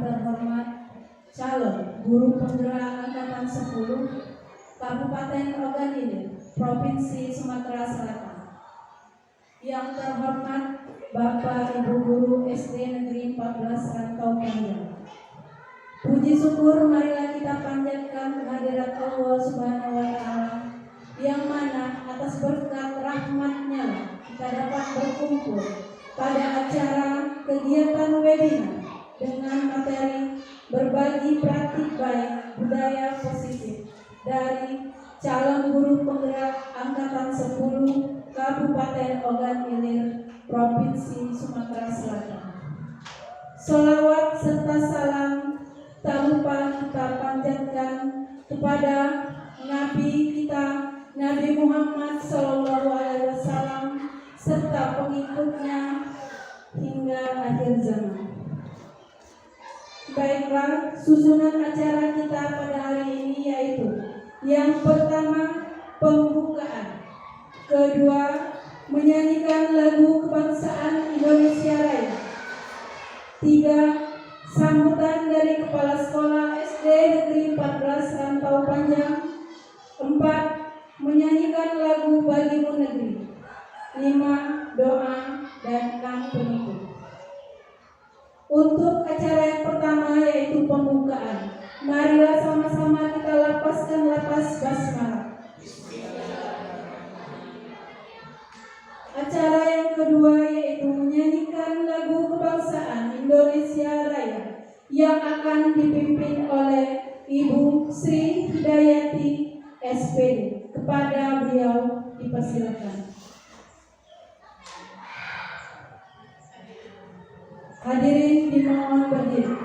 terhormat calon guru penggerak angkatan 10 Kabupaten Ogan Ilir, Provinsi Sumatera Selatan. Yang terhormat Bapak Ibu Guru SD Negeri 14 Rantau Panjang. Puji syukur marilah kita panjatkan kehadirat Allah Subhanahu wa Ta'ala, yang mana atas berkat rahmat-Nya kita dapat berkumpul pada acara kegiatan webinar dengan materi berbagi praktik baik budaya positif dari calon guru penggerak angkatan 10 Kabupaten Ogan Ilir, Provinsi Sumatera Selatan. Sholawat serta salam tak lupa kita panjatkan kepada Nabi kita, Nabi Muhammad SAW, serta pengikutnya hingga akhir zaman. Baiklah, susunan acara kita pada hari ini yaitu: yang pertama, pembukaan; kedua, menyanyikan lagu kebangsaan Indonesia Raya; tiga, sambutan dari Kepala Sekolah SD Negeri 14 Rantau Panjang; empat, menyanyikan lagu Bagimu Negeri; lima, doa; dan enam, penutup. Untuk acara yang pertama yaitu pembukaan, marilah sama-sama kita lapaskan lapas basmalah. Acara yang kedua yaitu menyanyikan lagu kebangsaan Indonesia Raya yang akan dipimpin oleh Ibu Sri Hidayati SPD. Kepada beliau dipersilakan. Hadirin dimohon berdiri.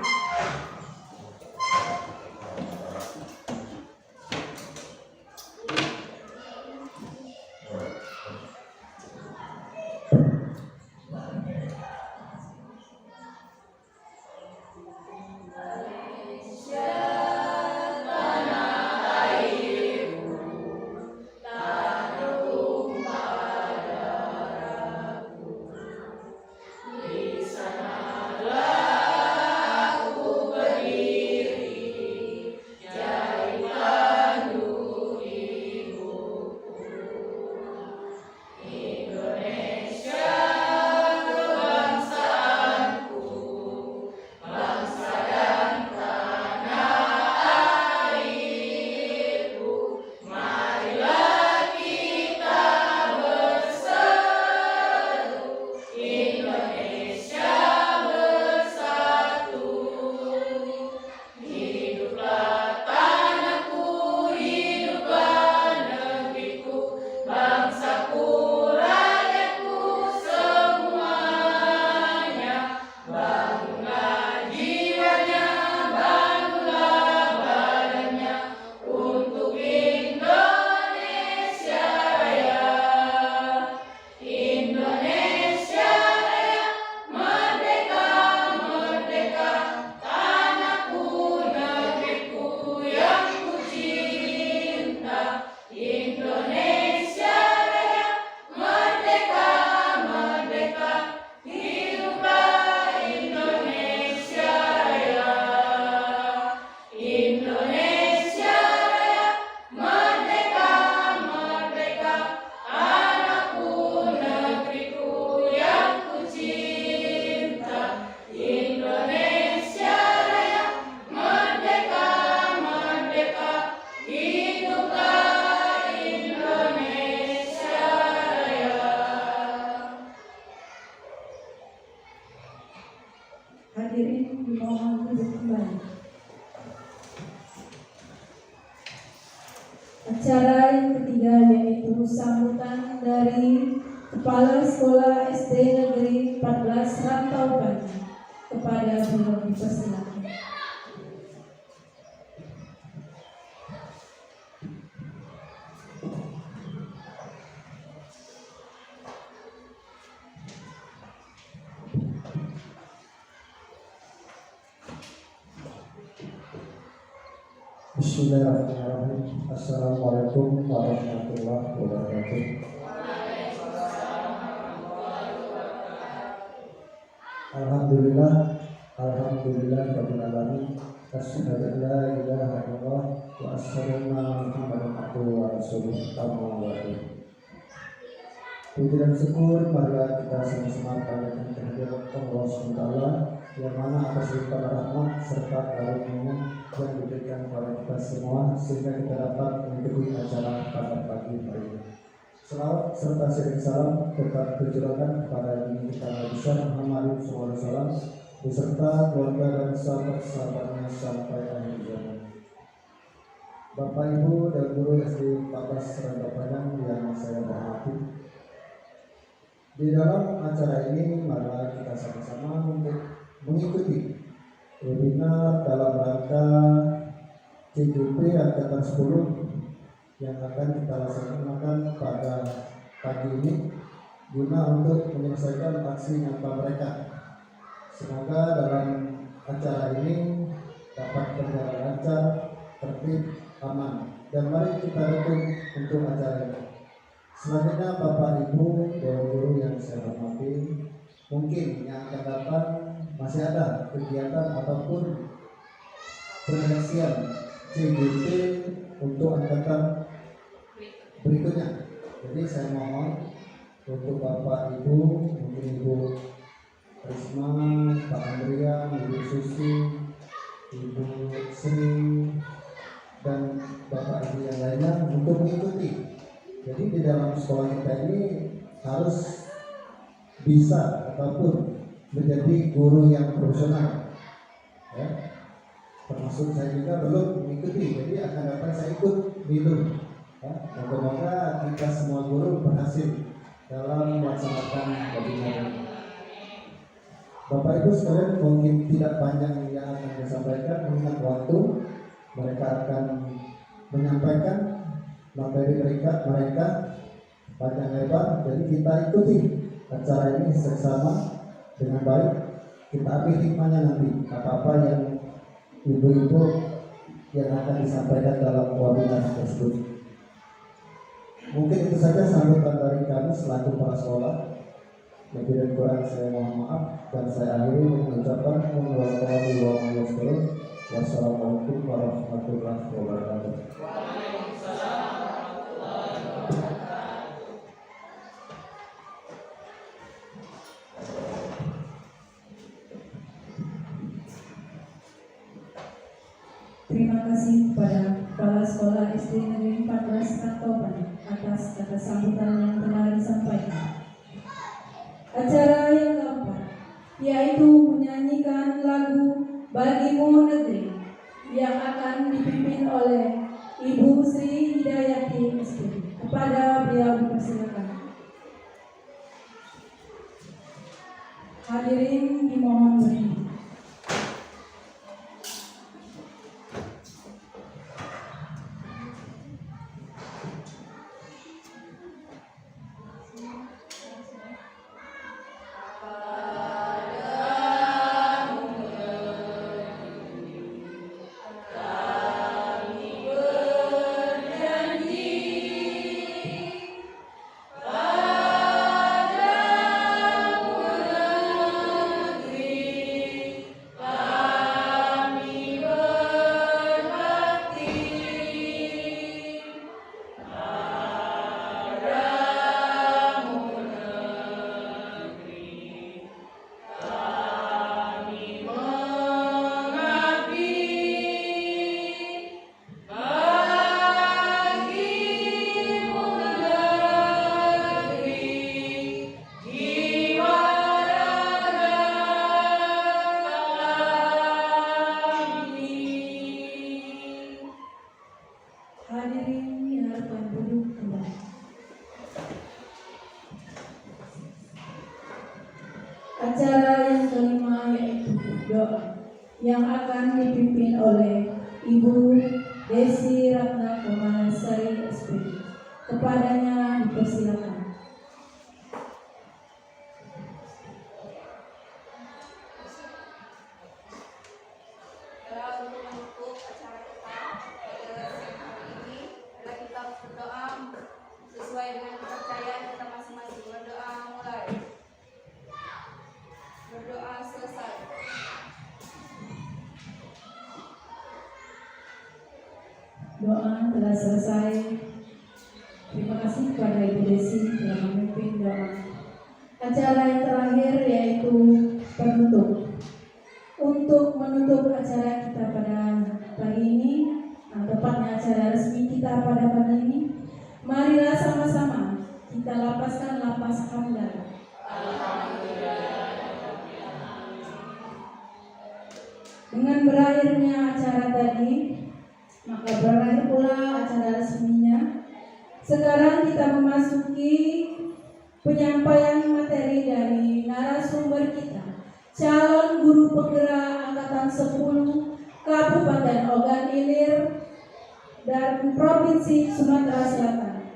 Hadirin dimohon duduk kembali. Acara yang ketiga yaitu sambutan dari Kepala Sekolah SD Negeri 14 Rantau Panjang. Kepada beliau dipersilakan. Bismillahirrahmanirrahim. Assalamualaikum warahmatullahi wabarakatuh. Alhamdulillah, Alhamdulillahirabbil alamin. Asyhadu an la ilaha illallah wa asyhadu anna Muhammadan abduhu wa rasuluh. Amma ba'du. Puji dan syukur marilah kita sama-sama panjatkan kehadirat Allah SWT yang mana atas limpahan rahmat serta karunia yang diberikan kepada kita semua sehingga kita dapat mengikuti acara pada pagi hari ini. Selawat serta sering salam tetap tercurahkan kepada Nabi kita Nabi besar Muhammad SAW beserta keluarga dan sahabat-sahabatnya sampai akhir zaman. Bapak Ibu dan guru SD 14 Seranda Padang yang saya hormati, di dalam acara ini marilah kita sama-sama untuk mengikuti webinar dalam rangka CJP Angkatan 10 yang akan kita laksanakan pada pagi ini guna untuk menyelesaikan aksi nyata mereka. Semoga dalam acara ini dapat berjalan lancar, tertib, aman, dan mari kita dukung untuk acara ini. Selanjutnya Bapak Ibu dan guru yang saya hormati, mungkin yang akan datang masih ada kegiatan ataupun penyeleksian CJP untuk angkatan berikutnya. Jadi saya mohon untuk Bapak Ibu, mungkin Ibu Risma, Pak Andrian, Ibu Susi, Ibu Sri, dan Bapak Ibu yang lainnya untuk mengikuti. Jadi di dalam sekolah kita ini harus bisa ataupun menjadi guru yang profesional, ya. Termasuk saya juga belum mengikuti, jadi akan dapat saya ikut dulu. Ya. Semoga kita semua guru berhasil dalam melaksanakan webinar ini. Bapak Ibu sekalian, mungkin tidak panjang yang akan saya sampaikan mengingat waktu, mereka akan menyampaikan materi mereka panjang lebar, jadi kita ikuti acara ini bersama dengan baik. Kita ambil hikmahnya nanti apa-apa yang ibu-ibu yang akan disampaikan dalam webinar tersebut. Mungkin itu saja sambutan dari kami selaku para sekolah. Lebih dan kurang saya mohon maaf dan saya akhiri mengucapkan wassalamualaikum warahmatullahi wabarakatuh. Terima kasih kepada Kepala Sekolah SD Negeri 14 Rantaupan atas kata sambutan yang telah disampaikan. Acara yang keempat yaitu menyanyikan lagu Bagimu Negeri yang akan dipimpin oleh Ibu Sri Hidayati SD. Kepada beliau dipersilakan. Hadirin dimohon berdiri. Acara yang kelima yaitu doa yang akan dipimpin oleh Ibu Desi Ratna Kamalasari SPD. Kepadanya dipersilakan. Untuk menutup acara kita pada siang hari ini, adalah kita berdoa sesuai dengan kepercayaan kita masing-masing. Berdoa mulai, berdoa selesai. doa telah selesai. Terima kasih kepada Ibu Desi telah memimpin doa. Acara yang terakhir yaitu penutup. Untuk menutup acara kita pada pagi ini, tepatnya acara resmi kita pada pagi ini, marilah sama-sama kita lapaskan lapas hamdalah. Dengan berakhirnya acara tadi, maka berakhir pula acara resminya. Sekarang kita memasuki penyampaian materi dari narasumber kita, calon guru penggerak angkatan 10 Kabupaten Ogan Ilir dan Provinsi Sumatera Selatan.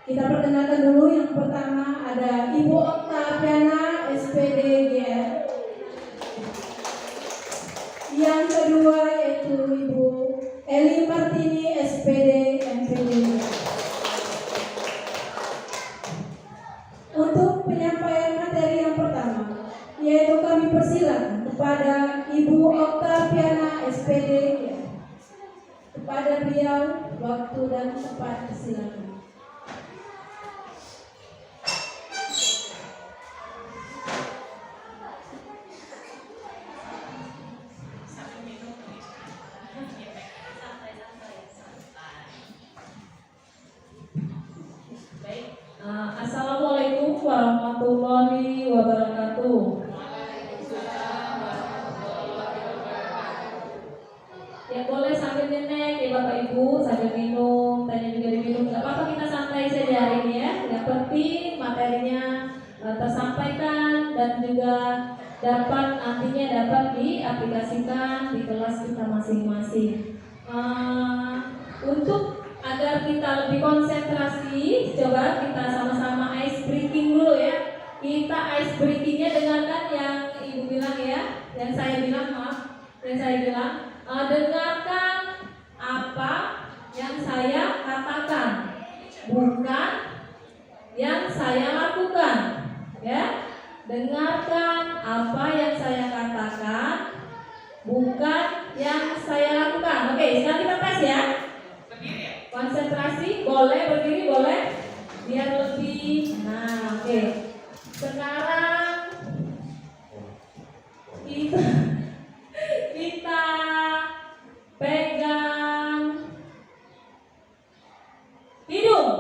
Kita perkenalkan dulu, yang pertama ada Ibu Oktaviana SPD GR. Yang kedua yaitu Ibu Eli Martini SPD MPD. Untuk penyampaian materi yang pertama, yaitu kami persilakan kepada Ibu Oktaviana SPD. Kepada beliau waktu dan tempat silakan. Assalamualaikum warahmatullahi wabarakatuh. Ya boleh sambil nenek ya Bapak Ibu, sambil minum, tanya juga diminum, nggak apa-apa, kita santai saja hari ini ya. Yang penting materinya tersampaikan dan juga nantinya dapat diaplikasikan di kelas kita masing-masing. Untuk agar kita lebih konsentrasi, coba kita sama-sama ice breaking dulu ya. Kita ice breakingnya dengarkan yang Ibu bilang ya, yang saya bilang, dengarkan apa yang saya katakan, bukan yang saya lakukan ya. Dengarkan apa yang saya katakan, bukan yang saya lakukan. Oke, sekarang kita tes ya. Konsentrasi, boleh berdiri, boleh, biar lebih. Nah, oke. Sekarang kita pegang hidung.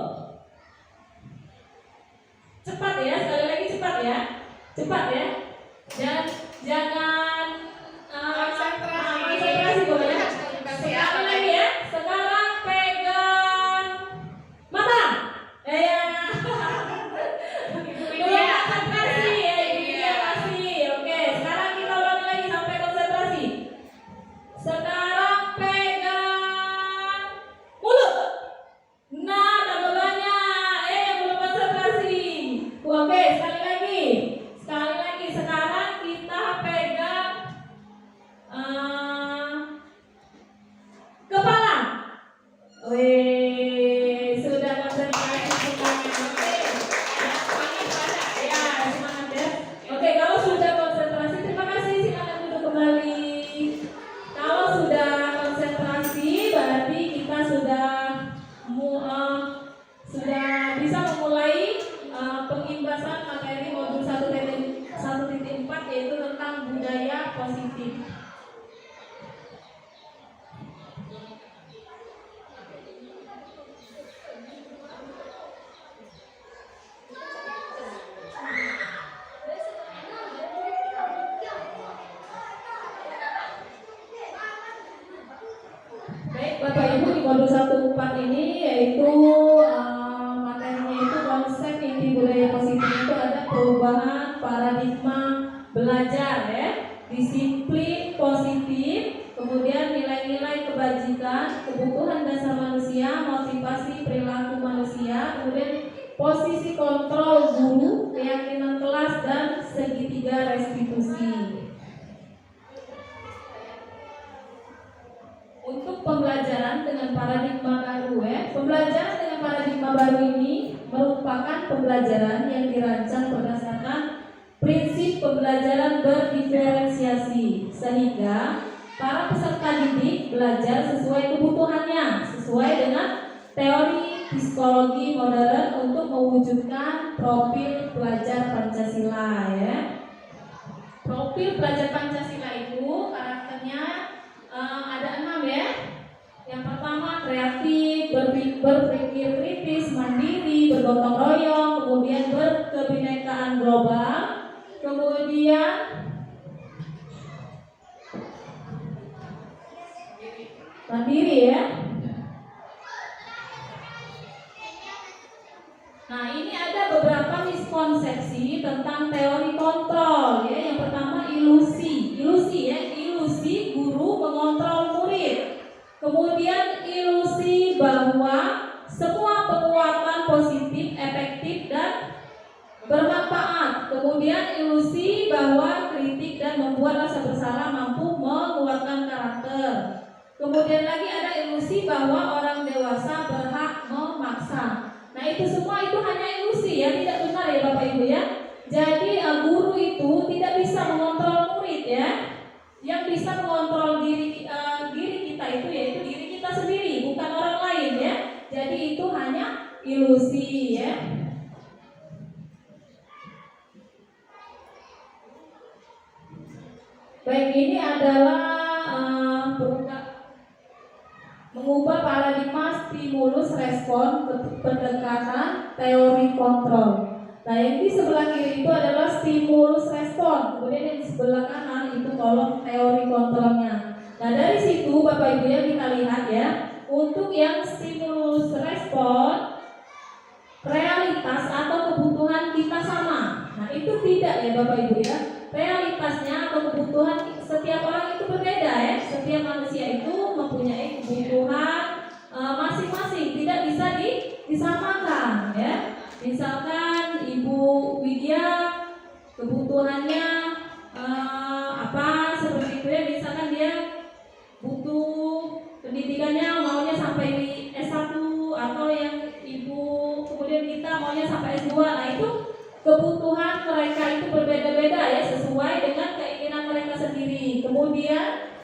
Cepat ya, sekali lagi cepat ya, cepat ya. Dan jangan konsentrasi boleh. Sekali lagi ya. Sekarang pegang mata. Ya. Konsentrasi ya, iya kasih. Oke, sekarang kita ulangi lagi sampai konsentrasi. Sekarang pegang mulut. Nah, tambah banyak. Belum konsentrasi. Oke, sekali lagi. Sekarang kita pegang kepala. Sudah konsentrasi semuanya. Oke. Ya, semangat ya. Oke, kalau sudah konsentrasi, terima kasih. Silakan duduk kembali. Kalau sudah konsentrasi, berarti kita sudah bisa memulai pengimbasan materi modul 1.4 yaitu tentang budaya positif. Baik Bapak Ibu, di modul 1.4 ini yaitu materinya itu konsep inti budaya positif itu ada perubahan paradigma belajar ya, disiplin positif, kemudian nilai-nilai kebajikan, kebutuhan dasar manusia, motivasi perilaku manusia, kemudian posisi kontrol guru, keyakinan kelas, dan segitiga restitusi. Untuk pembelajaran dengan paradigma baru pembelajaran dengan paradigma baru ini merupakan pembelajaran yang dirancang berdasarkan prinsip pembelajaran berdiferensiasi, sehingga para peserta didik belajar sesuai kebutuhannya, sesuai dengan teori psikologi modern untuk mewujudkan profil pelajar Pancasila ya. Profil pelajar Pancasila itu karakternya ada 6 ya. Yang pertama kreatif, berpikir kritis, mandiri, bergotong royong, kemudian berkebinekaan global, kemudian mandiri ya. Nah, ini ada beberapa miskonsepsi tentang teori kontrol ya. Yang pertama ilusi ya, ilusi guru mengontrol murid. Kemudian ilusi bahwa semua penguatan positif, efektif dan bermanfaat. Kemudian ilusi bahwa kritik dan membuat rasa bersalah mampu menguatkan karakter. Kemudian lagi ada ilusi bahwa orang dewasa berhak memaksa. Nah itu semua itu hanya ilusi ya, tidak benar ya Bapak Ibu ya. Jadi guru itu tidak bisa mengontrol murid ya. Yang bisa mengontrol diri kita itu yaitu diri kita sendiri, bukan orang lain ya. Jadi itu hanya ilusi ya. Baik, ini adalah mengubah paradigma stimulus respon pendekatan teori kontrol. Nah, yang di sebelah kiri itu adalah stimulus respon, kemudian yang di sebelah kanan itu kolom teori kontrolnya. Nah, dari situ Bapak Ibu ya kita lihat ya, untuk yang stimulus respon realitas atau kebutuhan kita sama. Nah, itu tidak ya Bapak Ibu ya. Realitasnya atau kebutuhan setiap orang itu berbeda ya. Setiap manusia itu mempunyai kebutuhan masing-masing, tidak bisa disamakan ya. Misalkan Ibu Widya kebutuhannya apa seperti itu ya. Misalkan dia butuh pendidikannya maunya sampai di S1 atau yang Ibu kemudian kita maunya sampai S2. Nah, itu kebutuhan mereka itu berbeda-beda ya, sesuai dengan keinginan mereka sendiri. Kemudian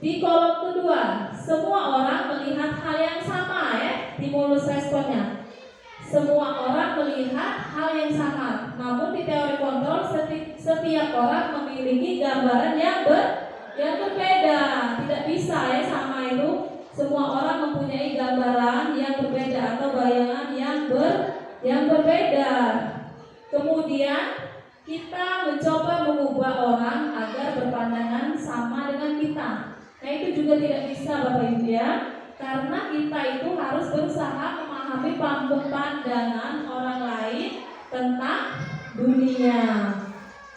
di kolom kedua, semua orang melihat hal yang sama ya, stimulus responnya. Semua orang melihat hal yang sama. Namun di teori kontrol setiap orang memiliki gambaran yang berbeda. Tidak bisa ya sama itu. Semua orang mempunyai gambaran yang berbeda atau bayangan yang berbeda. Kemudian kita mencoba mengubah orang agar berpandangan sama dengan kita. Nah itu juga tidak bisa Bapak Ibu ya. Karena kita itu harus berusaha memahami pandangan orang lain tentang dunia.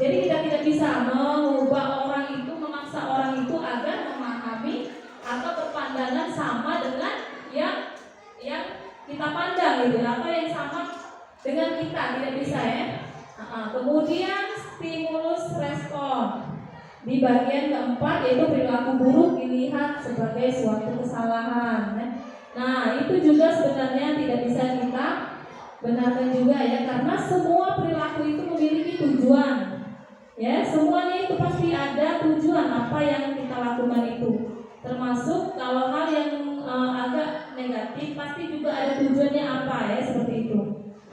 Jadi kita tidak bisa mengubah orang itu, memaksa orang itu agar memahami atau berpandangan sama dengan yang kita pandang gitu, atau yang sama dengan kita, tidak bisa ya. Kemudian stimulus respon di bagian keempat yaitu perilaku buruk dilihat sebagai suatu kesalahan. Nah itu juga sebenarnya tidak bisa kita benarkan juga ya, karena semua perilaku itu memiliki tujuan. Ya semuanya itu pasti ada tujuan apa yang kita lakukan itu. Termasuk kalau hal yang agak negatif pasti juga ada tujuannya apa ya, seperti itu.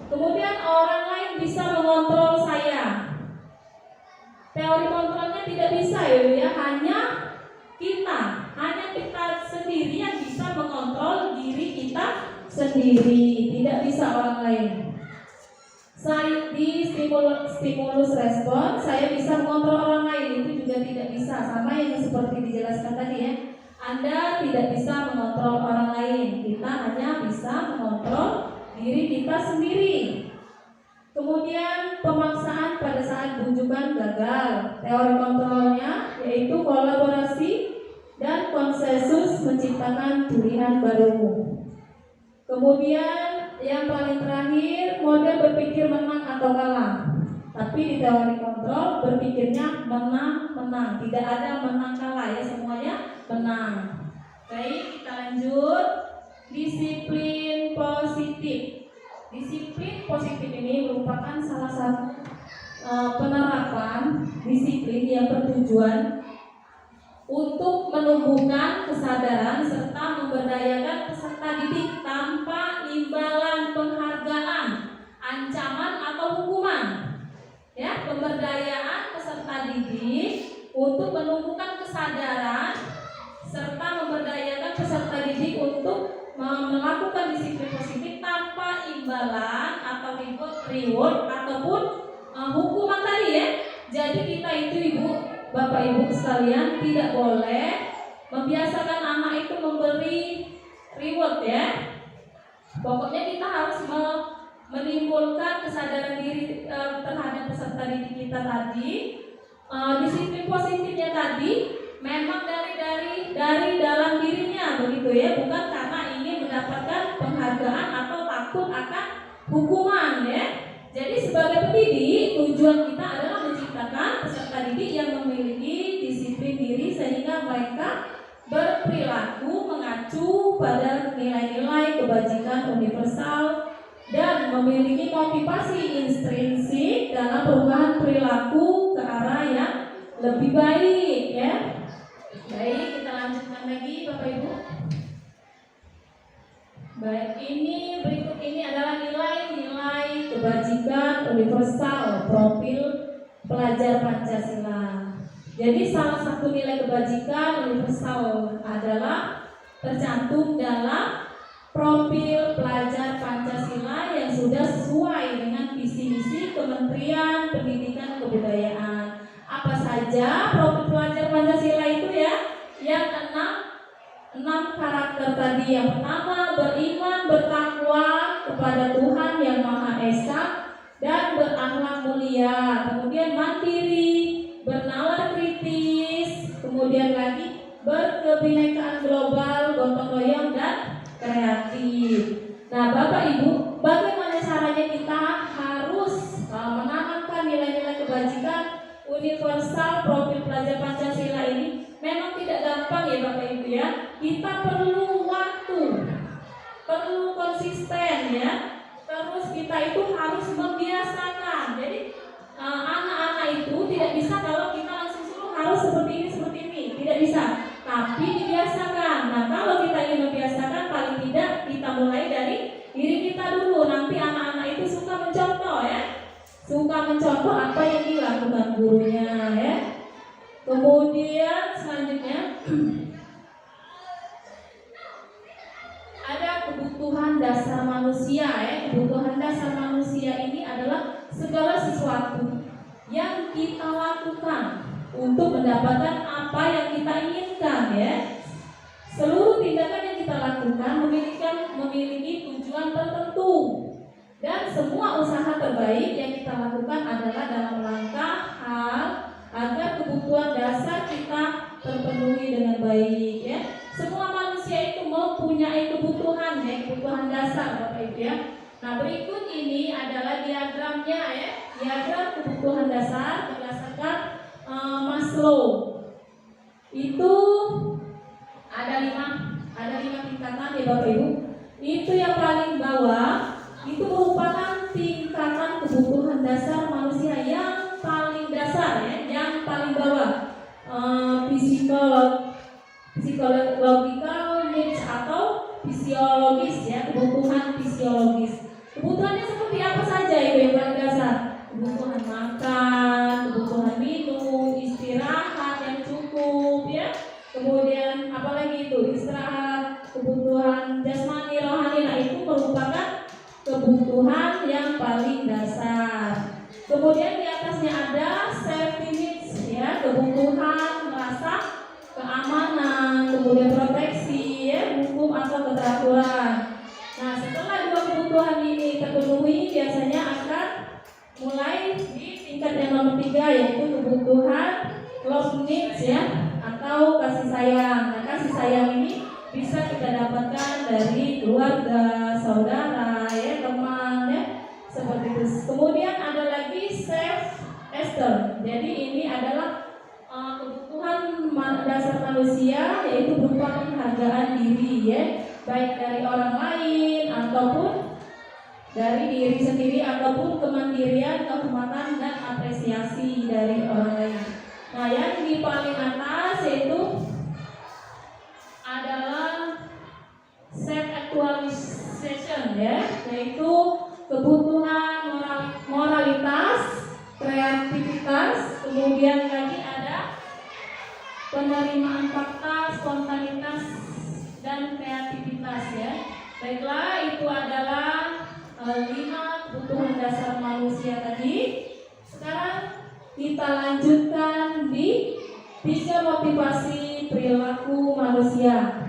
Kemudian orang lain bisa mengontrol saya. Teori kontrolnya tidak bisa ya, hanya kita sendiri yang bisa mengontrol diri kita sendiri, tidak bisa orang lain. Saya di stimulus respon, saya bisa mengontrol orang lain, itu juga tidak bisa, sama yang seperti dijelaskan tadi ya. Anda tidak bisa mengontrol orang lain, kita hanya bisa mengontrol diri kita sendiri. Kemudian pemaksaan pada saat bujukan gagal. Teori kontrolnya yaitu kolaborasi dan konsensus menciptakan pilihan baru. Kemudian yang paling terakhir, model berpikir menang atau kalah. Tapi di teori kontrol berpikirnya menang-menang, tidak ada menang kalah ya, semuanya menang. Baik, kita lanjut. Disiplin positif. Disiplin positif ini merupakan salah satu penerapan disiplin yang bertujuan untuk menumbuhkan kesadaran serta memberdayakan peserta didik tanpa imbalan penghargaan, ancaman atau hukuman. Ya, pemberdayaan peserta didik untuk menumbuhkan kesadaran serta memberdayakan peserta didik untuk melakukan disiplin positif tanpa imbalan atau reward ataupun hukuman tadi ya. Jadi kita itu ibu, bapak ibu sekalian tidak boleh membiasakan anak itu memberi reward ya. Pokoknya kita harus menimbulkan kesadaran diri terhadap peserta didik kita tadi. Disiplin positifnya tadi memang dari dalam dirinya begitu ya, bukan karena ingin mendapatkan penghargaan atau takut akan hukuman ya. Jadi sebagai pendidik tujuan kita adalah menciptakan peserta didik yang memiliki disiplin diri sehingga mereka berperilaku mengacu pada nilai-nilai kebajikan universal dan memiliki motivasi intrinsik dalam perubahan perilaku ke arah yang lebih baik ya. Baik, kita lanjutkan lagi Bapak Ibu. Baik, ini berikut ini adalah nilai-nilai kebajikan universal profil pelajar Pancasila. Jadi salah satu nilai kebajikan universal adalah tercantum dalam profil pelajar Pancasila yang sudah sesuai dengan visi misi Kementerian Pendidikan Kebudayaan. Apa saja profil pelajar Pancasila itu ya? Yang enam karakter tadi. Yang pertama, beriman bertakwa kepada Tuhan Yang Maha Esa dan berakhlak mulia. Kemudian mandiri, bernalar kritis. Kemudian lagi berkebinekaan global, gotong royong dan kreatif. Nah, Bapak Ibu, bagaimana caranya kita harus menanamkan nilai-nilai kebajikan universal profil pelajar Pancasila ini? Memang tidak gampang ya Bapak Ibu ya. Kita perlu waktu, perlu konsisten ya. Terus kita itu harus membiasakan. Jadi anak-anak itu tidak bisa kalau kita langsung suruh harus seperti ini, tidak bisa. Tapi dibiasakan. Nah, kalau kita ingin membiasakan, paling tidak kita mulai dari diri kita dulu. Nanti anak-anak itu suka mencontoh ya. Suka mencontoh apa yang dilakukan gurunya ya. Kemudian selanjutnya ada kebutuhan dasar manusia ya. Kebutuhan dasar manusia ini adalah segala sesuatu yang kita lakukan untuk mendapatkan apa yang kita inginkan ya. Seluruh tindakan yang kita lakukan memiliki tujuan tertentu. Dan semua usaha terbaik yang kita lakukan adalah dalam rangka hal agar kebutuhan dasar kita terpenuhi dengan baik ya. Semua manusia itu mempunyai kebutuhan ya, kebutuhan dasar Bapak Ibu ya. Nah, berikut ini adalah diagramnya ya. Diagram kebutuhan dasar berdasarkan Maslow. Itu ada lima tingkatan ya Bapak Ibu. Itu yang paling bawah itu merupakan tingkatan kebutuhan dasar manusia yang paling dasar ya, yang paling bawah. Physiological needs atau fisiologis ya, kebutuhan fisiologis. Kebutuhannya seperti apa saja itu yang paling dasar? Kebutuhan makan, kebutuhan minum, istirahat yang cukup ya. Kemudian apalagi itu? Istirahat, kebutuhan jasmani, rohani. Nah, itu merupakan kebutuhan yang paling dasar. Kemudian di atasnya ada safety needs ya, kebutuhan merasa keamanan, kemudian proteksi ya, hukum atau keteraturan. Nah, setelah dua kebutuhan ini terpenuhi, biasanya akan mulai di tingkat yang nomor 3 yaitu kebutuhan love needs ya, atau kasih sayang. Nah, kasih sayang ini bisa kita dapatkan dari keluarga, saudara, ya, teman, ya, seperti itu. Kemudian ada lagi self esteem. Jadi ini adalah kebutuhan dasar manusia, yaitu berupa penghargaan diri, ya, baik dari orang lain ataupun dari diri sendiri ataupun kemandirian, kehormatan dan apresiasi dari orang lain. Nah, yang di paling atas yaitu actualization ya, yaitu kebutuhan moralitas, kreativitas, kemudian lagi ada penerimaan fakta, spontanitas, dan kreativitas ya. Baiklah, itu adalah 5 kebutuhan dasar manusia tadi. Sekarang kita lanjutkan di 3 motivasi perilaku manusia.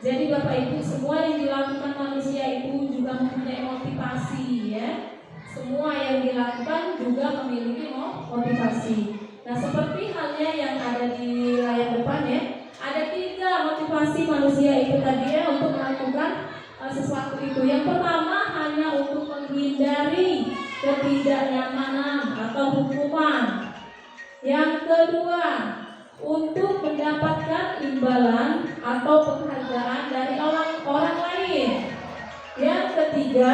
Jadi Bapak Ibu, semua yang dilakukan manusia itu juga mempunyai motivasi ya. Semua yang dilakukan juga memiliki motivasi. Nah, seperti halnya yang ada di layar depan ya, ada 3 motivasi manusia itu tadi ya untuk melakukan sesuatu itu. Yang pertama hanya untuk menghindari ketidaknyamanan atau hukuman. Yang kedua, untuk mendapatkan imbalan atau penghargaan dari orang lain. Yang ketiga,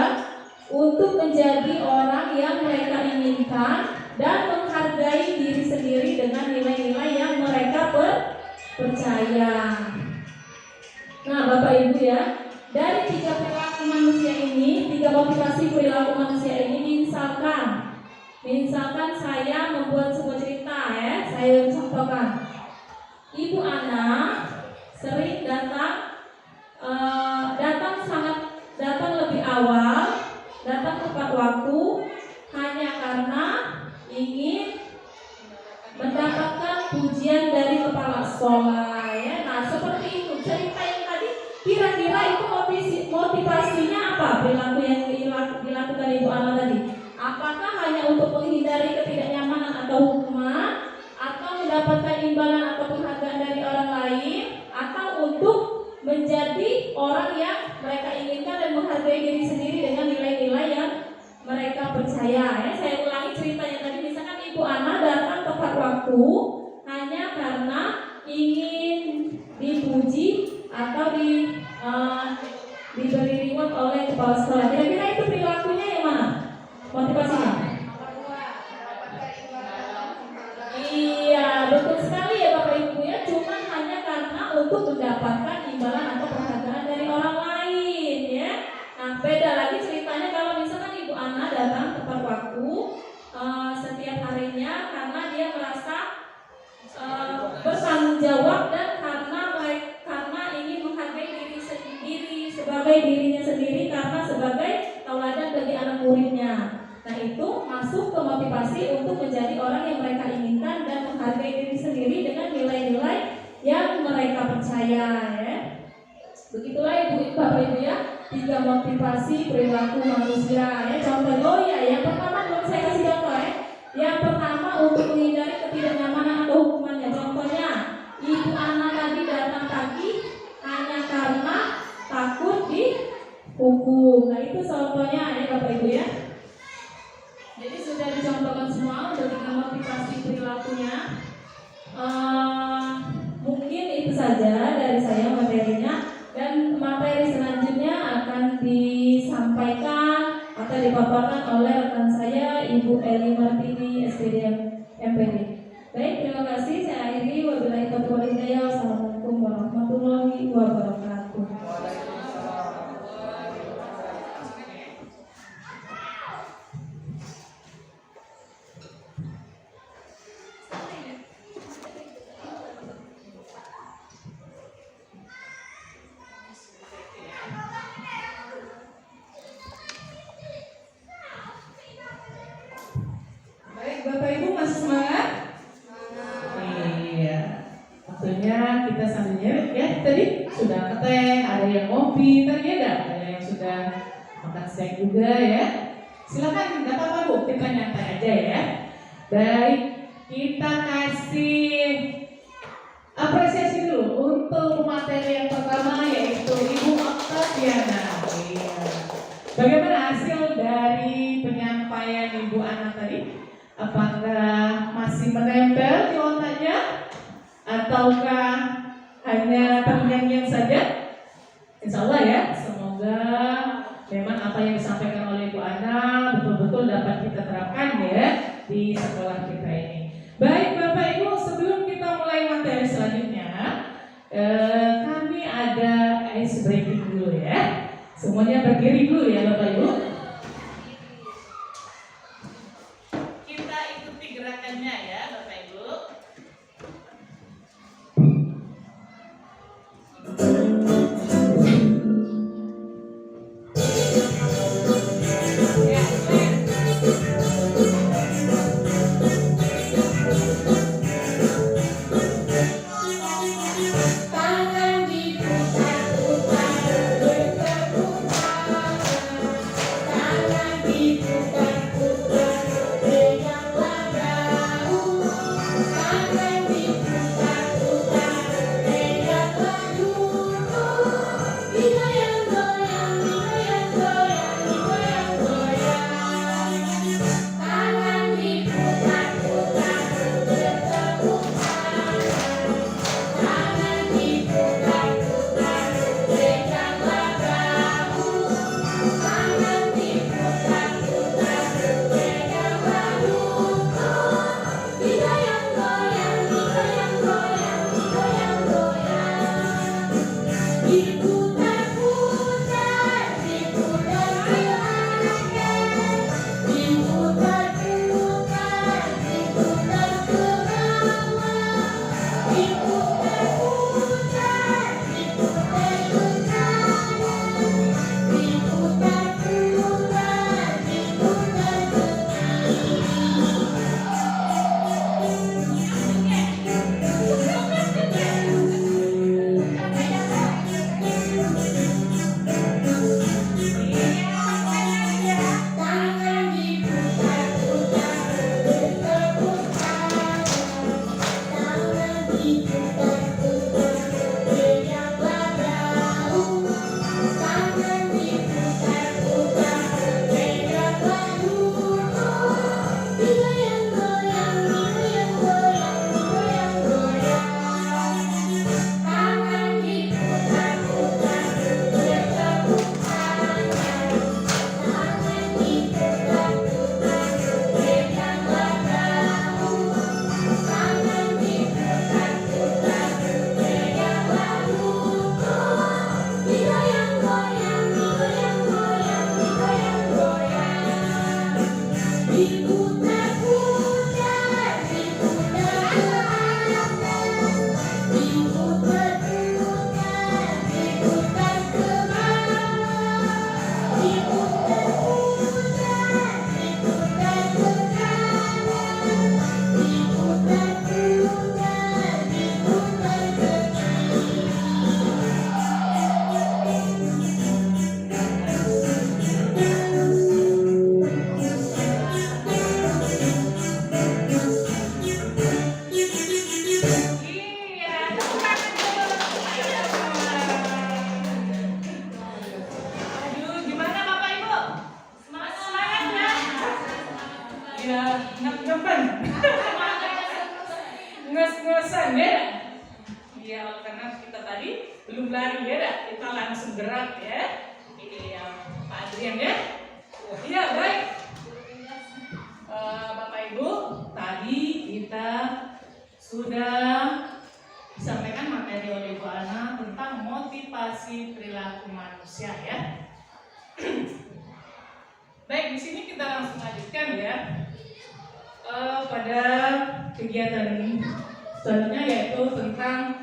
untuk menjadi orang yang mereka inginkan dan menghargai diri sendiri dengan nilai-nilai yang mereka percaya. Nah, Bapak Ibu ya, dari 3 perilaku manusia ini, 3 motivasi perilaku manusia ini, misalkan saya membuat sebuah cerita ya, saya contohkan. Ibu Ana sering datang lebih awal, datang tepat waktu hanya karena ingin mendapatkan pujian dari kepala sekolah ya. Nah, seperti itu cerita yang tadi. Kira-kira itu motivasinya apa? Perilaku yang dilakukan Ibu Ana tadi. Apakah hanya untuk menghindari ketidaknyamanan atau hukuman, atau mendapatkan imbalan atau penghargaan dari orang lain, atau untuk menjadi orang yang mereka inginkan dan menghargai diri sendiri dengan nilai-nilai yang mereka percaya ya. Saya ulangi ceritanya tadi. Misalkan Ibu Ana datang tepat waktu hanya karena ingin dipuji atau diberi reward oleh kepala sekolah. Kira-kira itu perilakunya yang mana? Motivasinya? Iya, betul sekali ya Bapak Ibu ya. Cuman hanya karena untuk mendapatkan imbalan atau penghargaan dari orang lain ya. Nah, beda lagi ceritanya kalau misalkan Ibu Ana datang tepat waktu setiap harinya karena dia merasa bertanggung jawab dan karena ingin menghargai diri sendiri sebagai dirinya sendiri, karena sebagai tauladan bagi anak muridnya. Nah, itu masuk ke motivasi untuk menjadi orang yang mereka inginkan dan menghargai diri sendiri dengan nilai-nilai yang mereka percaya ya. Begitulah Ibu Bapak Ibu ya, 3 motivasi perilaku manusia ya. Contoh yang pertama belum saya kasih contoh ya. Yang pertama untuk menghindari ketidaknyamanan atau hukumannya. Contohnya, Ibu Ana tadi datang pagi hanya karena takut dihukum. Nah, itu contohnya ya Bapak Ibu ya. Jadi sudah dicontohkan semua untuk 3 motivasi perilakunya. Mungkin itu saja dari saya materinya, dan materi selanjutnya akan disampaikan atau dipaparkan oleh rekan saya Ibu Eli Martini SPDM MPD. Baik, terima kasih. Saya akhiri. Wabillahi taufiq wal hidayah. Wassalamualaikum warahmatullahi wabarakatuh. Bapak Ibu masih semangat? Iya. Waktunya kita sambil nyerip ya. Tadi sudah ngeteh, ada yang ngopi, tadi ada yang sudah makan snack juga ya. Silakan, nggak apa-apa Bu, kita nyantai aja ya. Baik, kita kasih apresiasi dulu untuk materi yang pertama, yaitu Ibu Oktaviana. Iya. Bagaimana hasil dari penyampaian Ibu Ana tadi? Apakah masih menempel di otaknya ataukah hanya terngiang-ngiang saja? Insya Allah ya, semoga memang apa yang disampaikan oleh Ibu Ana betul-betul dapat kita terapkan ya di sekolah kita ini. Baik Bapak Ibu, sebelum kita mulai materi selanjutnya, kami ada ice breaking dulu ya. Semuanya berdiri dulu ya Bapak Ibu. Kita ikuti gerakannya ya Bapak Ibu. Ya, tangan diputar-putar, bertepuk tangan diputar-putar, reganglah bahu. Tangan diputar-putar, reganglah lutut. Digoyang-goyang, digoyang-goyang, digoyang-goyang. Tangan diputar-putar, bertepuk tangan diputar-putar, reganglah bahu. Tangan diputar-putar, reganglah lutut. Digoyang-goyang, digoyang-goyang, digoyang-goyang. Diputar-putar, diputar-putar, diputar-putar, diputar ke bawah. Diputar-putar, diputar ke kanan. Diputar-putar, diputar ke tangan diputar-putar, bertepuk tangan diputar-putar, reganglah bahu. Tangan diputar-putar, reganglah lutut. Digoyang-goyang, digoyang-goyang, digoyang-goyang. Tangan diputar-putar, bertepuk tangan diputar-putar, reganglah bahu. Tangan diputar-putar, reganglah lutut. Digoyang-goyang, digoyang-goyang, digoyang-goyang. Diputar-putar, diputar-putar, diputar-putar, diputar ke bawah. Diputar-putar, diputar ke kanan. Diputar-putar, diputar ke iya, aduh, gimana Bapak Ibu? Semangat ya? Ya, ngep-ngepen. Nges-ngesan ya? Iya, karena kita tadi belum lari ya, kita langsung gerak ya. Ini yang Pak Adrian ya? Iya, baik. Bapak Ibu, tadi kita sudah disampaikan materi oleh Bu Ana tentang motivasi perilaku manusia ya. Baik, di sini kita langsung lanjutkan ya pada kegiatan selanjutnya, yaitu tentang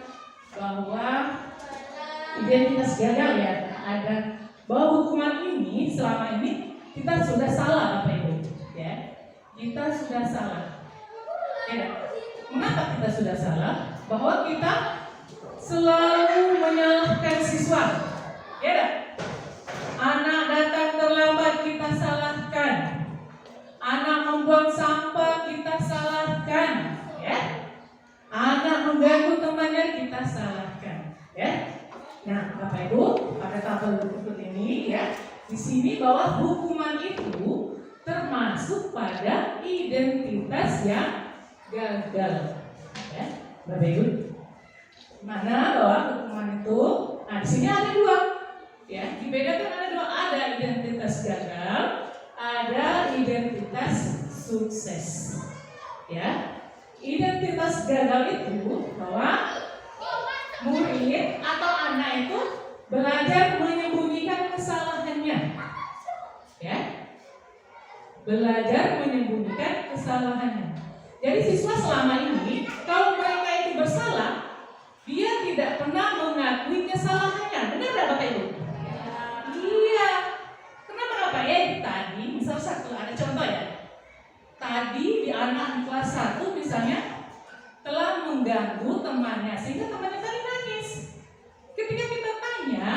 bahwa identitas gagal ya. Ada bahwa hukuman ini selama ini kita sudah salah Bapak Ibu ya. Kita sudah salah. Ya, mengapa kita sudah salah? Bahwa kita selalu menyalahkan siswa. Ya, anak datang terlambat kita salahkan. Anak membuang sampah kita salahkan. Ya, anak mengganggu temannya kita salahkan. Ya. Nah, Bapak Ibu, pada tabel berikut ini ya, di sini bahwa hukuman itu termasuk pada identitas yang gagal. Ya, Bapak Ibu, mana bahwa hukuman itu, nah di sini ada dua, ya, dibedakan ada dua, ada identitas gagal, ada identitas sukses. Ya, identitas gagal itu bahwa murid atau anak itu belajar menyembunyikan kesalahan belajar menyembunyikan kesalahannya. Jadi siswa selama ini kalau mereka itu bersalah, dia tidak pernah mengakui kesalahannya. Benar nggak Bapak Ibu? Iya. Kenapa ya? Tadi misal satu ada contoh ya. Tadi di anak kelas 1 misalnya telah mengganggu temannya sehingga temannya tadi nangis. Ketika kita tanya,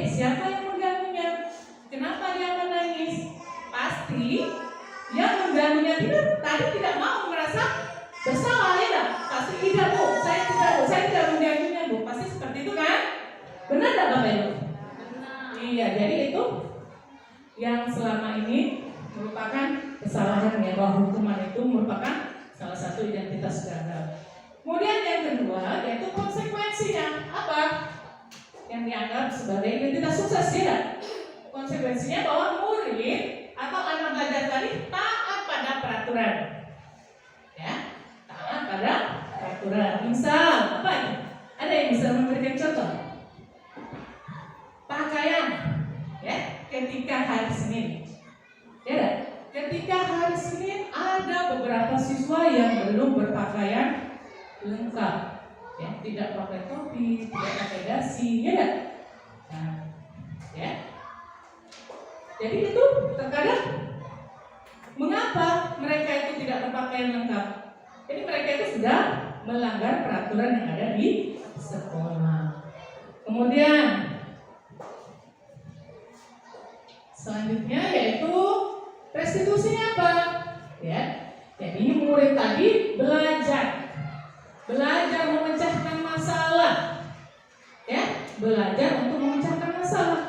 siapa yang mengganggunya? Kenapa dia menangis? Pasti yang mengganggunya tadi tidak mau merasa bersalah ya tak? Pasti tidak Bu, saya tidak mengganggunya Bu. Pasti seperti itu kan? Benar tak Bapak Ibu? Iya, jadi itu yang selama ini merupakan kesalahan ya, bahwa hukuman itu merupakan salah satu identitas gagal. Kemudian yang kedua yaitu konsekuensinya apa? Yang dianggap sebagai identitas sukses ya. Konsekuensinya bahwa murid atau anak belajar tadi taat pada peraturan. Ya, taat pada peraturan. Misal apa ya? Ada yang bisa memberikan contoh? Pakaian ya, ketika hari Senin. Ya, ketika hari Senin ada beberapa siswa yang belum berpakaian lengkap, ya, tidak pakai topi, tidak pakai dasi, ya, nah, ya. Jadi itu terkadang mengapa mereka itu tidak berpakaian lengkap? Jadi mereka itu sudah melanggar peraturan yang ada di sekolah. Kemudian selanjutnya yaitu restitusinya apa? Ya, jadi murid tadi belajar memecahkan masalah, ya, belajar untuk memecahkan masalah.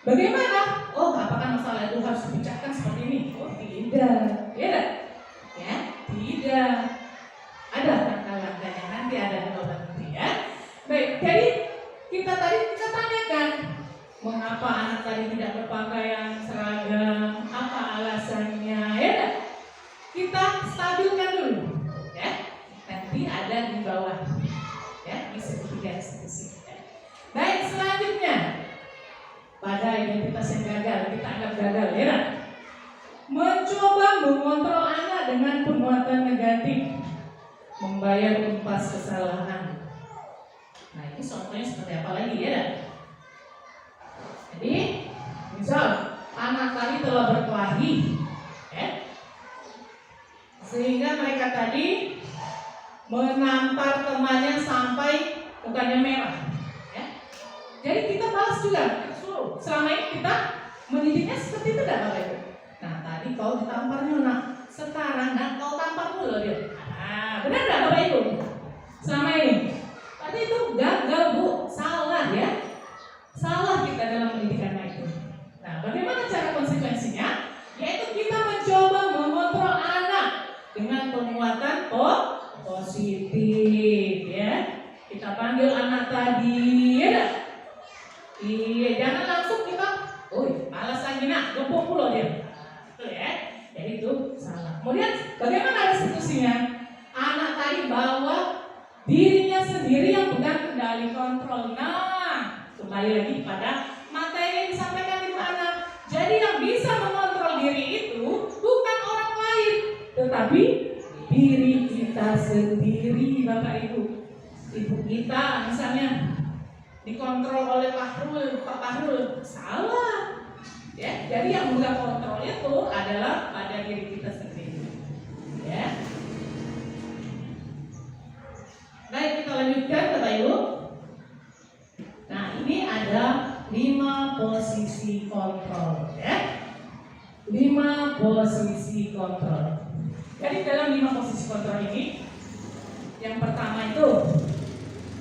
Bagaimana? Oh, apakah masalah itu harus dipecahkan seperti ini? Oh, tidak, ya, tidak. Ada langkah-langkahnya, nanti ada nanti ya. Baik, jadi kita tanyakan, mengapa anak tadi tidak berpakaian seragam? Apa alasannya? Ya, kita stabilkan dulu, ya. Nanti ada di bawah, ya, misi ketiga restitusi. Baik, selanjutnya pada identitas yang gagal, kita anggap gagal, ya. Mencoba mengontrol anak dengan perbuatan negatif, membayar impas kesalahan. Nah, ini contohnya seperti apa lagi, ya? Jadi, misal anak tadi telah berkelahi, ya, sehingga mereka tadi menampar temannya sampai mukanya merah, ya. Jadi kita balas juga. Selama ini kita mendidiknya seperti itu, tidak Bapak Ibu? Nah, tadi kau ditamparnya nak, sekarang nak kau tampar dulu dia. Nah, benar nggak Bapak Ibu? Selama ini, tadi itu gagal Bu, salah ya. Salah kita dalam pendidikan itu. Nah, bagaimana cara konsekuensinya? Yaitu kita mencoba mengontrol anak dengan penguatan positif, ya. Kita panggil anak tadi, ya. Iya, jangan langsung kita, malas lagi nak, gempuk pulau dia. Betul ya. Jadi itu salah. Kemudian bagaimana restitusinya? Anak tadi bawa dirinya sendiri yang pegang kendali kontrol. Nah, kembali lagi pada materi yang disampaikan ibu anak. Jadi yang bisa mengontrol diri itu bukan orang lain, tetapi diri kita sendiri, Bapak Ibu. Ibu kita misalnya dikontrol oleh Pak Fahrul, salah. Ya, jadi yang memegang kontrol itu adalah pada diri kita sendiri. Ya. Baik, kita lanjutkan Bapak Ibu. Nah, ini ada 5 posisi kontrol, ya. 5 posisi kontrol. Jadi dalam 5 posisi kontrol ini, yang pertama itu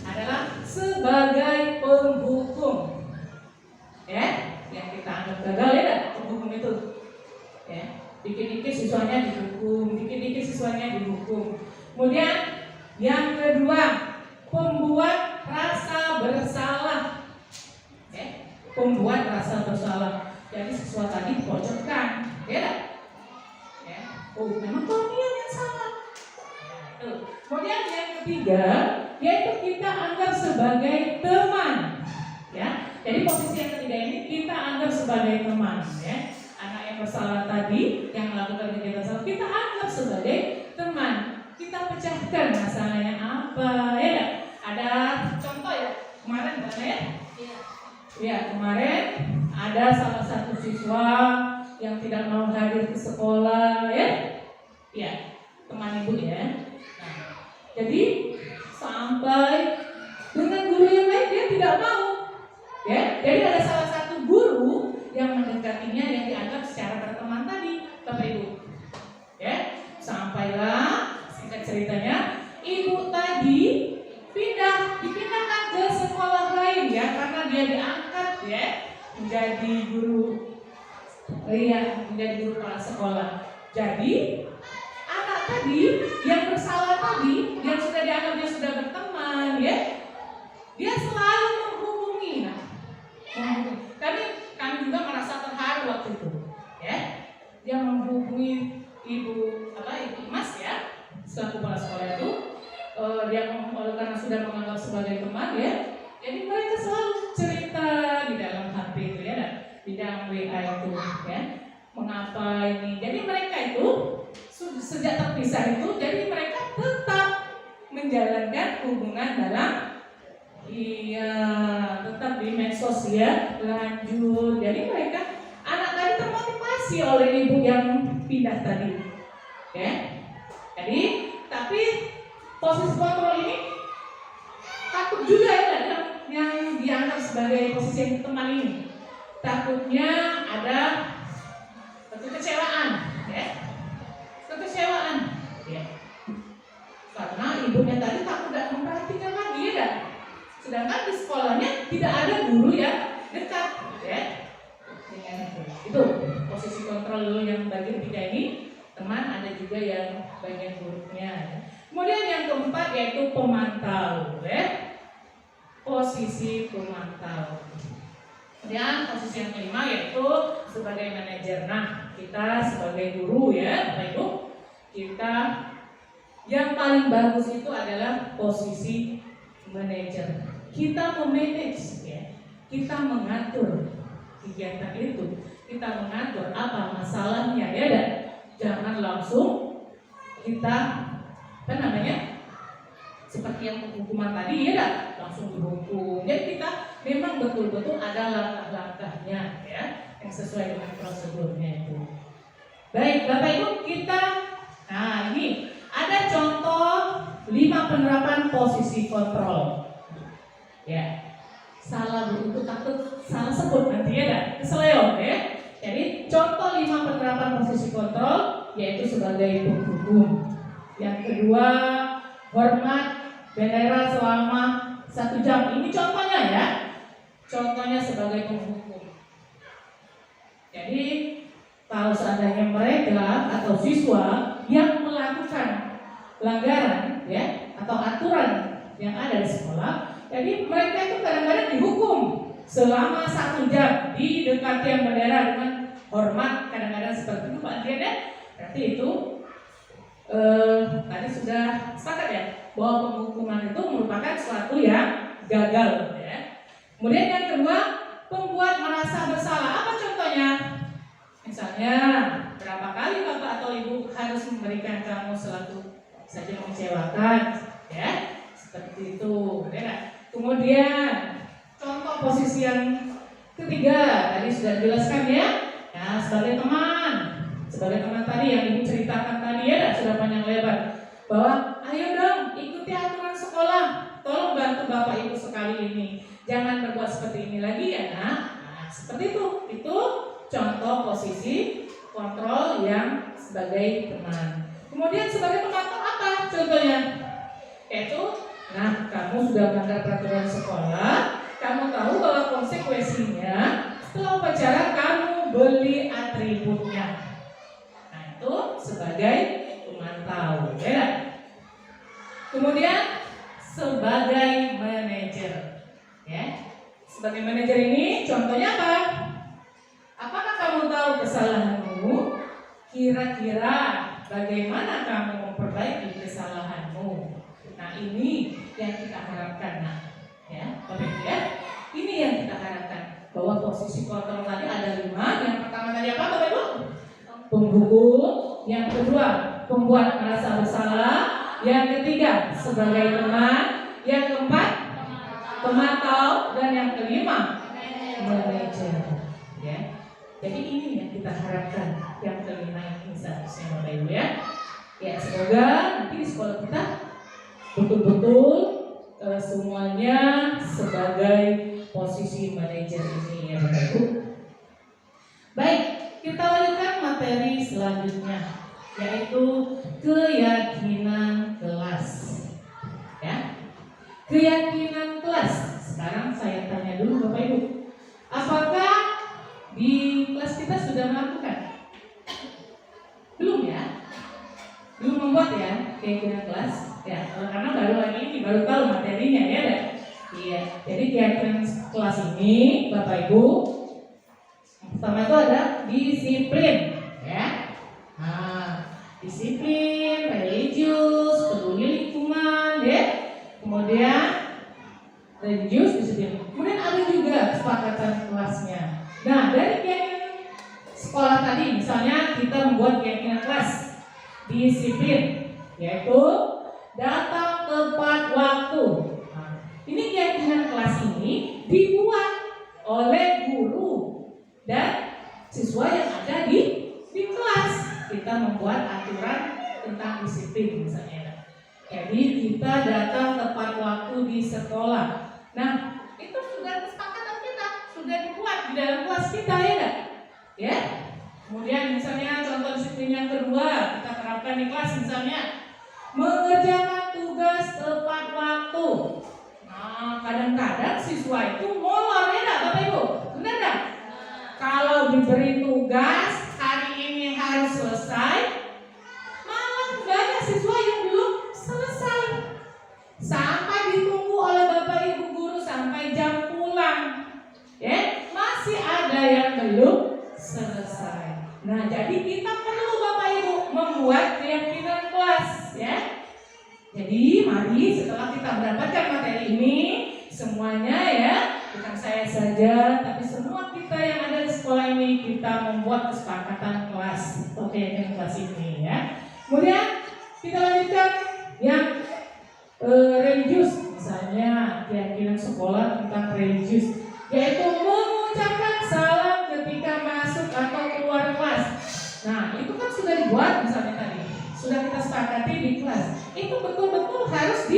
adalah sebagai penghukum, ya, yang kita anggap gagal ya, penghukum itu, ya, dikit-dikit siswanya dihukum, dikit-dikit siswanya dihukum. Kemudian yang kedua, pembuat rasa bersalah, ya, pembuat rasa bersalah. Jadi siswa tadi dipojokkan, ya. Memang kau yang salah. Kemudian yang ketiga, yaitu kita anggap sebagai teman, ya. Jadi posisi yang ketiga ini kita anggap sebagai teman, ya. Anak yang yang bersalah tadi, yang melakukan kegiatan salah, kita anggap sebagai teman. Kita pecahkan masalahnya apa, ya nggak? Ada contoh ya, kemarin Mbak ya? Ya, kemarin ada salah satu siswa yang tidak mau hadir ke sekolah, ya? Ya, teman ibu ya. Nah, jadi sampai dengan guru yang lain dia tidak mau, ya. Jadi ada salah satu guru yang mendekatinya yang dianggap secara berteman tadi, Bapak Ibu, ya. Sampailah singkat ceritanya, ibu tadi dipindahkan ke sekolah lain ya, karena dia diangkat ya menjadi guru, menjadi guru kepala sekolah. Jadi anak tadi yang bersalah tadi, yang sudah dianggap dia sudah berteman ya, dia selalu menghubungi. Kami juga merasa terharu waktu itu ya. Dia menghubungi ibu Mas ya, selaku kepala sekolah itu. Dia karena sudah menganggap sebagai teman ya, jadi mereka selalu cerita di dalam HP itu ya, di dalam WA itu ya, mengapa ini. Jadi mereka itu sejak terpisah itu, jadi mereka tetap menjalankan hubungan dalam tetap di medsos ya, lanjut. Jadi mereka anak tadi termotivasi oleh ibu yang pindah tadi ya. Jadi tapi posisi kontrol ini takut juga ya, yang dianggap sebagai posisi yang teman ini. Takutnya ada kekecewaan ya. Kekecewaan ya. Karena ibunya tadi takut tidak memperhatikan lagi ya. Sedangkan di sekolahnya tidak ada guru yang dekat ya. Itu posisi kontrol yang bagian 3 ini. Teman, ada juga yang bagian buruknya ya. Kemudian yang keempat yaitu pemantau ya. Posisi pemantau. Kemudian posisi yang kelima yaitu sebagai manajer. Nah, kita sebagai guru ya Bapak Ibu, kita yang paling bagus itu adalah posisi manajer. Kita memanage ya. Kita mengatur kegiatan itu. Kita mengatur apa masalahnya ya, dan jangan langsung kita seperti yang hukuman tadi ya, langsung dihukum. Jadi kita memang betul-betul ada langkah-langkahnya ya, yang sesuai dengan prosedurnya itu. Baik Bapak Ibu, nah ini ada contoh 5 penerapan posisi kontrol ya. Salah untuk takut salah sebut nanti ya, keseleo ya. Jadi contoh 5 penerapan posisi kontrol yaitu sebagai penghukum. Yang kedua, hormat bendera selama 1 jam. Ini contohnya ya. Contohnya sebagai penghukum. Jadi kalau seandainya mereka atau siswa yang melakukan pelanggaran ya atau aturan yang ada di sekolah, jadi mereka itu kadang-kadang dihukum selama 1 jam di dekat tiang bendera dengan hormat, kadang-kadang seperti itu Pak Adrian ya. Berarti itu tadi sudah sepakat ya bahwa penghukuman itu merupakan suatu yang gagal ya. Kemudian yang kedua, pembuat merasa bersalah. Apa contohnya? Misalnya berapa kali Bapak atau Ibu harus memberikan kamu selalu saja mengecewakan ya, seperti itu ya. Kemudian contoh posisi yang ketiga tadi sudah dijelaskan ya. Nah, sebagai teman tadi yang Ibu ceritakan tadi ya, sudah panjang lebar bahwa ayo dong ikuti aturan sekolah, tolong bantu Bapak Ibu sekali ini, jangan berbuat seperti ini lagi ya. Nah seperti itu contoh posisi kontrol yang sebagai teman. Kemudian sebagai pemantau apa contohnya? Yaitu kamu sudah melanggar peraturan sekolah, kamu tahu bahwa konsekuensinya setelah upacara kamu beli atributnya. Nah itu sebagai pemantau ya. Kemudian sebagai manajer ya. Sebagai manajer ini contohnya apa? Apakah kamu tahu kesalahanmu? Kira-kira bagaimana kamu memperbaiki kesalahanmu? Nah ini yang kita harapkan ya, Bapak Ibu ya. Ini yang kita harapkan, bahwa posisi kontrol tadi ada 5. Yang pertama tadi apa Bapak Ibu? menghukum hukum, yang kedua membuat merasa bersalah, yang ketiga sebagai teman, yang keempat pemantau, dan yang kelima manajer. Ya. Jadi ini yang kita harapkan, yang kelima ini seharusnya Bapak Ibu ya. Ya, semoga nanti di sekolah kita betul-betul semuanya sebagai posisi manajer ini ya Bapak Ibu. Baik, kita lanjutkan materi selanjutnya, yaitu keyakinan kelas. Ya, keyakinan kelas. Sekarang saya tanya dulu Bapak Ibu, apakah di kelas kita sudah melakukan? Belum ya? Belum membuat ya keyakinan kelas? Ya, karena baru lagi ini, baru tahu materinya ya. Iya, jadi keyakinan kelas ini Bapak Ibu, pertama itu ada disiplin, ya. Nah, disiplin, religius, peduli lingkungan, ya. Kemudian religius, disiplin. Kemudian ada juga kesepakatan kelasnya. Nah, dari keyakinan sekolah tadi, misalnya kita membuat keyakinan kelas disiplin, yaitu datang tepat waktu. Nah, ini keyakinan kelas ini dibuat oleh guru dan siswa yang ada di kelas. Kita membuat aturan tentang disiplin misalnya. Jadi kita datang tepat waktu di sekolah. Nah, itu sudah kesepakatan kita, sudah dibuat di dalam kelas kita ya enggak? Ya. Kemudian misalnya contoh disiplin yang kedua kita terapkan di kelas, misalnya mengerjakan tugas tepat waktu. Nah, kadang-kadang siswa itu molor ya enggak Bapak Ibu? Benar enggak? Kalau diberi tugas hari ini harus selesai, malah banyak siswa yang belum selesai. Sampai ditunggu oleh Bapak Ibu guru sampai jam pulang. Ya, masih ada yang belum selesai. Nah, jadi kita perlu Bapak Ibu membuat keyakinan kelas ya. Jadi mari setelah kita mendapatkan materi ini semuanya ya, bukan saya saja tapi semua kita yang ada di sekolah ini, kita membuat kesepakatan kelas atau keyakinan kelas ini ya. Kemudian kita lanjutkan yang religius, misalnya keyakinan sekolah tentang religius, yaitu mengucapkan salam ketika masuk atau keluar kelas. Nah, itu kan sudah dibuat misalnya tadi, sudah kita sepakati di kelas. Itu betul-betul harus